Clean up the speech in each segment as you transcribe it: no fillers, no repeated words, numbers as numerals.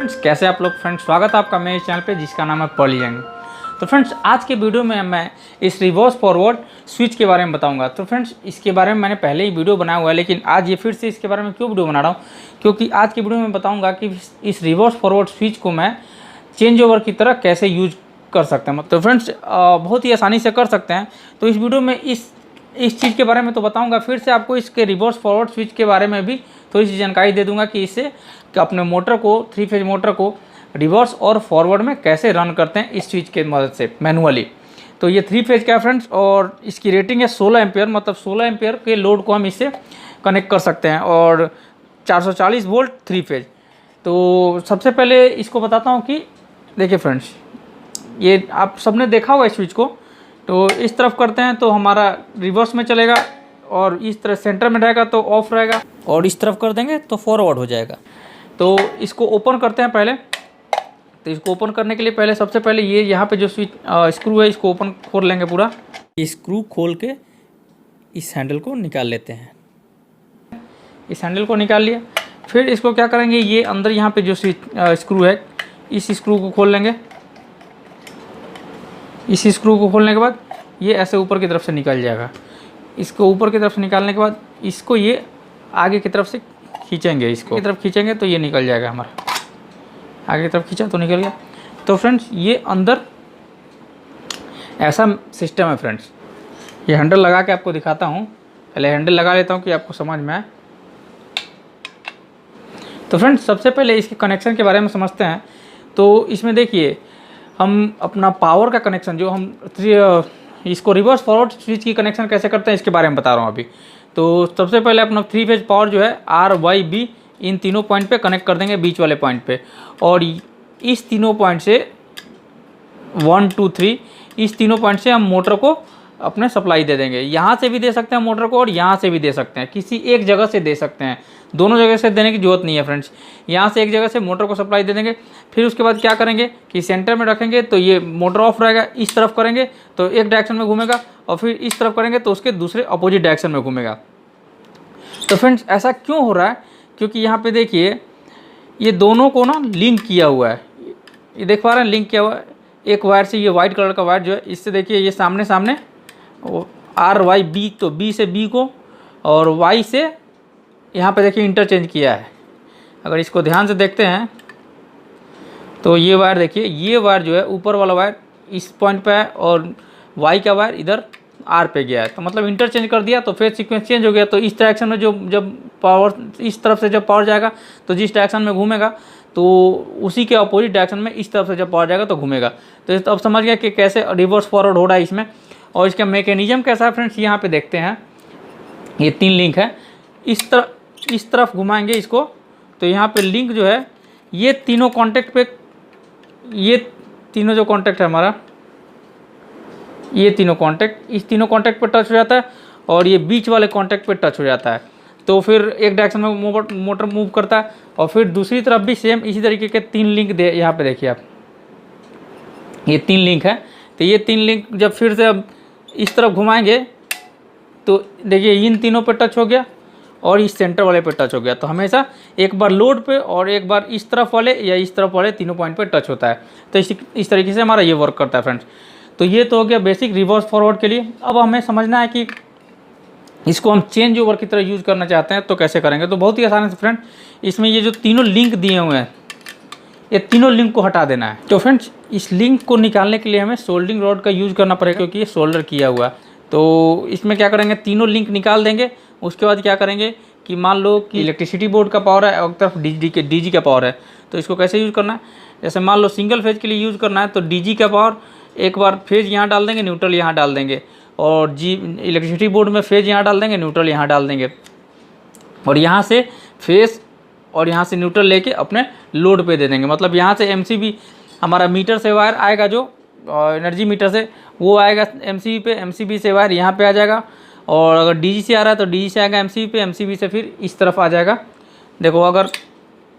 Friends कैसे आप लोग। फ्रेंड्स स्वागत है आपका मेरे चैनल पे जिसका नाम है पॉलीजंग। तो फ्रेंड्स आज के वीडियो में मैं इस रिवर्स फॉरवर्ड स्विच के बारे में बताऊंगा। तो फ्रेंड्स इसके बारे में मैंने पहले ही वीडियो बनाया हुआ है, लेकिन आज ये फिर से इसके बारे में क्यों वीडियो बना रहा हूँ, क्योंकि आज की वीडियो में बताऊँगा कि इस रिवर्स फॉरवर्ड स्विच को मैं चेंज ओवर की तरह कैसे यूज कर सकते हैं। तो फ्रेंड्स बहुत ही आसानी से कर सकते हैं। तो इस वीडियो में इस चीज़ के बारे में तो बताऊंगा, फिर से आपको इसके रिवर्स फॉरवर्ड स्विच के बारे में भी थोड़ी सी जानकारी दे दूंगा कि इससे कि अपने मोटर को 3 फेज मोटर को रिवर्स और फॉरवर्ड में कैसे रन करते हैं इस स्विच के मदद से मैनुअली। तो ये 3 फेज का है फ्रेंड्स, और इसकी रेटिंग है 16 एम्पियर, मतलब 16 एम्पियर के लोड को हम इससे कनेक्ट कर सकते हैं और 440 वोल्ट 3 फेज। तो सबसे पहले इसको बताता हूँ कि देखिए फ्रेंड्स, ये आप सबने देखा होगा इस स्विच को। तो इस तरफ करते हैं तो हमारा रिवर्स में चलेगा, और इस तरह सेंटर में रहेगा तो ऑफ रहेगा, और इस तरफ कर देंगे तो फॉरवर्ड हो जाएगा। तो इसको ओपन करते हैं पहले। तो इसको ओपन करने के लिए पहले सबसे पहले ये यहाँ पे जो स्विच स्क्रू है इसको ओपन खोल लेंगे पूरा। स्क्रू खोल के इस हैंडल को निकाल लेते हैं। इस हैंडल को निकाल लिया, फिर इसको क्या करेंगे, ये अंदर यहाँ पे जो स्विच स्क्रू है इस स्क्रू को खोल लेंगे। इस स्क्रू को खोलने के बाद ये ऐसे ऊपर की तरफ से निकल जाएगा। इसको ऊपर की तरफ से निकालने के बाद इसको ये आगे की तरफ से खींचेंगे, इसको की तरफ खींचेंगे तो ये निकल जाएगा हमारा। आगे की तरफ खींचा तो निकल गया। तो फ्रेंड्स ये अंदर ऐसा सिस्टम है फ्रेंड्स। ये हैंडल लगा के आपको दिखाता हूँ। पहले हैंडल लगा लेता हूँ कि आपको समझ में आए। तो फ्रेंड्स सबसे पहले इसके कनेक्शन के बारे में समझते हैं। तो इसमें देखिए, हम अपना पावर का कनेक्शन जो हम इसको रिवर्स फॉरवर्ड स्विच की कनेक्शन कैसे करते हैं इसके बारे में बता रहा हूँ अभी। तो सबसे पहले अपना 3 फेज पावर जो है आर वाई बी इन तीनों पॉइंट पे कनेक्ट कर देंगे, बीच वाले पॉइंट पे। और इस तीनों पॉइंट से 1 2 3 इस तीनों पॉइंट से हम मोटर को अपने सप्लाई दे देंगे। यहाँ से भी दे सकते हैं मोटर को, और यहाँ से भी दे सकते हैं, किसी एक जगह से दे सकते हैं। दोनों जगह से देने की जरूरत नहीं है फ्रेंड्स। यहाँ से एक जगह से मोटर को सप्लाई दे देंगे। फिर उसके बाद क्या करेंगे कि सेंटर में रखेंगे तो ये मोटर ऑफ रहेगा। इस तरफ करेंगे तो एक डायरेक्शन में घूमेगा, और फिर इस तरफ करेंगे तो उसके दूसरे अपोजिट डायरेक्शन में घूमेगा। तो फ्रेंड्स ऐसा क्यों हो रहा है, क्योंकि यहाँ पे देखिए ये दोनों को ना लिंक किया हुआ है। ये देख पा रहे हैं, लिंक किया हुआ है एक वायर से। ये वाइट कलर का वायर जो है इससे देखिए ये सामने सामने आर वाई बी, तो बी से बी को और वाई से यहाँ पे देखिए इंटरचेंज किया है। अगर इसको ध्यान से देखते हैं तो ये वायर देखिए, ये वायर जो है ऊपर वाला वायर इस पॉइंट पे है, और वाई का वायर इधर आर पे गया है। तो मतलब इंटरचेंज कर दिया तो फेज सीक्वेंस चेंज हो गया। तो इस डायरेक्शन में जब पावर इस तरफ से जब पावर जाएगा तो जिस डायरेक्शन में घूमेगा तो उसी के अपोजिट डायरेक्शन में इस तरफ से जब पावर जाएगा तो घूमेगा। तो अब समझ गया कि कैसे रिवर्स फॉरवर्ड हो रहा है इसमें। और इसका मैकेनिज्म कैसा है फ्रेंड्स, यहाँ पे देखते हैं। ये 3 लिंक है, इस तरफ घुमाएंगे इसको तो यहाँ पे लिंक जो है ये तीनों कॉन्टैक्ट पे, ये तीनों जो कॉन्टैक्ट है हमारा, ये तीनों कॉन्टैक्ट इस तीनों कॉन्टैक्ट पे टच हो जाता है, और ये बीच वाले कॉन्टैक्ट पे टच हो जाता है। तो फिर एक डायरेक्शन में मोटर मूव करता है, और फिर दूसरी तरफ भी सेम इसी तरीके के 3 लिंक दे। यहाँ पे देखिए आप, ये 3 लिंक है। तो ये 3 लिंक जब फिर से अब इस तरफ घुमाएंगे तो देखिए इन तीनों पे टच हो गया, और इस सेंटर वाले पे टच हो गया। तो हमेशा एक बार लोड पे और एक बार इस तरफ वाले या इस तरफ वाले तीनों पॉइंट पे टच होता है। तो इस तरीके से हमारा ये वर्क करता है फ्रेंड्स। तो ये तो हो गया बेसिक रिवर्स फॉरवर्ड के लिए। अब हमें समझना है कि इसको हम चेंज ओवर की तरह यूज़ करना चाहते हैं तो कैसे करेंगे। तो बहुत ही आसान है फ्रेंड, इसमें ये जो तीनों लिंक दिए हुए हैं ये तीनों लिंक को हटा देना है। तो फ्रेंड्स इस लिंक को निकालने के लिए हमें सोल्डरिंग रॉड का यूज़ करना पड़ेगा, क्योंकि ये सोल्डर किया हुआ है। तो इसमें क्या करेंगे, तीनों लिंक निकाल देंगे। उसके बाद क्या करेंगे कि मान लो कि इलेक्ट्रिसिटी बोर्ड का पावर है और एक तरफ डीजी का पावर है। तो इसको कैसे यूज़ करना है, जैसे मान लो सिंगल फेज के लिए यूज़ करना है तो डीजी का पावर एक बार फेज यहाँ डाल देंगे, न्यूट्रल यहाँ डाल देंगे, और इलेक्ट्रिसिटी बोर्ड में फेज यहाँ डाल देंगे, न्यूट्रल यहाँ डाल देंगे, और यहाँ से फेज और यहाँ से न्यूट्रल लेके अपने लोड पे दे देंगे। मतलब यहाँ से एमसीबी हमारा मीटर से वायर आएगा, जो एनर्जी मीटर से वो आएगा एमसीबी पे, एमसीबी से वायर यहाँ पे आ जाएगा, और अगर डीजी से आ रहा है तो डीजी से आएगा एमसीबी पे, एमसीबी से फिर इस तरफ आ जाएगा। देखो अगर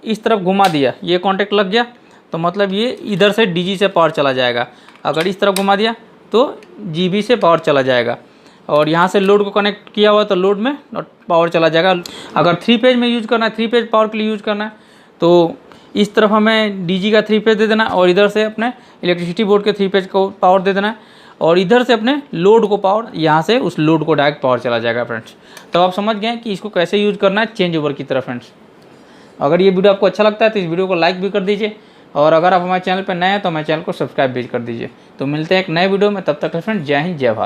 इस तरफ घुमा दिया, ये कॉन्टेक्ट लग गया तो मतलब ये इधर से डीजी से पावर चला जाएगा। अगर इस तरफ घुमा दिया तो जीबी से पावर चला जाएगा, और यहाँ से लोड को कनेक्ट किया हुआ तो लोड में पावर चला जाएगा। अगर 3 फेज में यूज़ करना है, 3 फेज पावर के लिए यूज़ करना है तो इस तरफ हमें डीजी का 3 फेज दे देना और इधर से अपने इलेक्ट्रिसिटी बोर्ड के 3 फेज को पावर दे देना है और इधर से अपने लोड को पावर, यहाँ से उस लोड को डायरेक्ट पावर चला जाएगा फ्रेंड्स। तो आप समझ गए कि इसको कैसे यूज करना है चेंज ओवर की तरह फ्रेंड्स। अगर ये वीडियो आपको अच्छा लगता है तो इस वीडियो को लाइक भी कर दीजिए और अगर आप हमारे चैनल पर नए हैं तो हमारे चैनल को सब्सक्राइब भी कर दीजिए। तो मिलते हैं एक नए वीडियो में, तब तक फ्रेंड्स जय हिंद जय भारत।